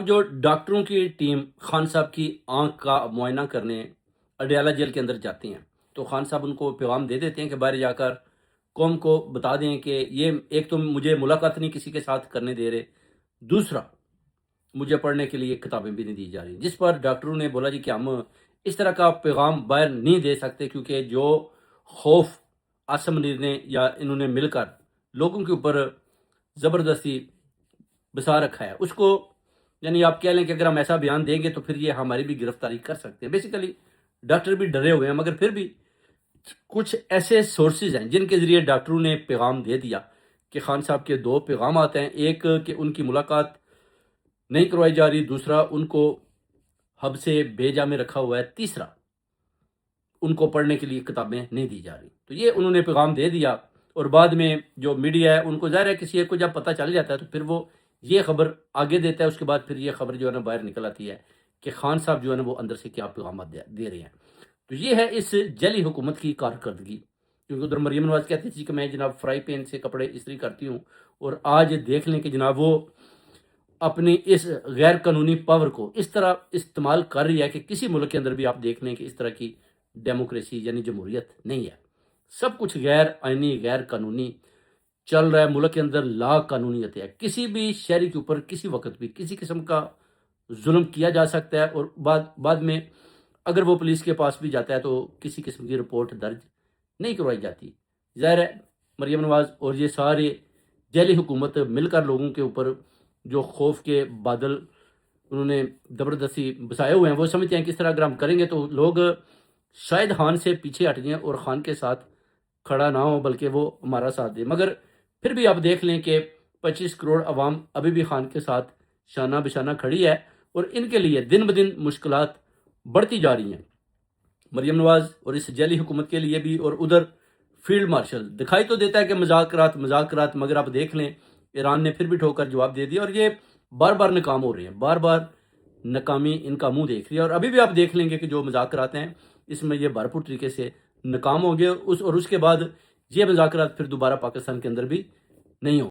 جو ڈاکٹروں کی ٹیم خان صاحب کی آنکھ کا معائنہ کرنے اڈیالہ جیل کے اندر جاتی ہیں، تو خان صاحب ان کو پیغام دے دیتے ہیں کہ باہر جا کر قوم کو بتا دیں کہ یہ ایک تو مجھے ملاقات نہیں کسی کے ساتھ کرنے دے رہے، دوسرا مجھے پڑھنے کے لیے کتابیں بھی نہیں دی جا رہی، جس پر ڈاکٹروں نے بولا جی کہ ہم اس طرح کا پیغام باہر نہیں دے سکتے، کیونکہ جو خوف آصم منیر نے یا انہوں نے مل کر لوگوں کے اوپر زبردستی بسا رکھا ہے، اس کو یعنی آپ کہہ لیں کہ اگر ہم ایسا بیان دیں گے تو پھر یہ ہماری بھی گرفتاری کر سکتے ہیں۔ بیسیکلی ڈاکٹر بھی ڈرے ہوئے ہیں، مگر پھر بھی کچھ ایسے سورسز ہیں جن کے ذریعے ڈاکٹروں نے پیغام دے دیا کہ خان صاحب کے دو پیغامات ہیں، ایک کہ ان کی ملاقات نہیں کروائی جا رہی، دوسرا ان کو حب سے بھیجا میں رکھا ہوا ہے، تیسرا ان کو پڑھنے کے لیے کتابیں نہیں دی جا رہی۔ تو یہ انہوں نے پیغام دے دیا، اور بعد میں جو میڈیا ہے ان کو ظاہر ہے کسی ایک کو جب پتہ چل جاتا ہے تو پھر وہ یہ خبر آگے دیتا ہے، اس کے بعد پھر یہ خبر جو ہے نا باہر نکل آتی ہے کہ خان صاحب جو ہے نا وہ اندر سے کیا پیغامات دے رہے ہیں۔ تو یہ ہے اس جعلی حکومت کی کارکردگی، کیونکہ ادھر مریم نواز کہتی تھی کہ میں جناب فرائی پین سے کپڑے استری کرتی ہوں، اور آج دیکھ لیں کہ جناب وہ اپنی اس غیر قانونی پاور کو اس طرح استعمال کر رہی ہے کہ کسی ملک کے اندر بھی آپ دیکھ لیں کہ اس طرح کی ڈیموکریسی یعنی جمہوریت نہیں ہے، سب کچھ غیر آئینی غیر قانونی چل رہا ہے، ملک کے اندر لا قانونیت ہے، کسی بھی شہری کے اوپر کسی وقت بھی کسی قسم کا ظلم کیا جا سکتا ہے، اور بعد میں اگر وہ پولیس کے پاس بھی جاتا ہے تو کسی قسم کی رپورٹ درج نہیں کروائی جاتی۔ ظاہر ہے مریم نواز اور یہ سارے جعلی حکومت مل کر لوگوں کے اوپر جو خوف کے بادل انہوں نے زبردستی بسائے ہوئے ہیں، وہ سمجھتے ہیں کہ اس طرح اگر ہم کریں گے تو لوگ شاید خان سے پیچھے ہٹ جائیں اور خان کے ساتھ کھڑا نہ ہو بلکہ وہ ہمارا ساتھ دے۔ مگر پھر بھی آپ دیکھ لیں کہ 25 کروڑ عوام ابھی بھی خان کے ساتھ شانہ بشانہ کھڑی ہے، اور ان کے لیے دن بدن مشکلات بڑھتی جا رہی ہیں، مریم نواز اور اس جعلی حکومت کے لیے بھی۔ اور ادھر فیلڈ مارشل دکھائی تو دیتا ہے کہ مذاکرات، مگر آپ دیکھ لیں ایران نے پھر بھی ٹھوکر جواب دے دیا، اور یہ بار بار ناکام ہو رہے ہیں، بار بار ناکامی ان کا منہ دیکھ رہی ہے، اور ابھی بھی آپ دیکھ لیں گے کہ جو مذاکرات ہیں اس میں یہ بھرپور طریقے سے ناکام ہو گئے، اور اس کے بعد یہ مذاکرات پھر دوبارہ پاکستان کے اندر بھی نہیں ہوں۔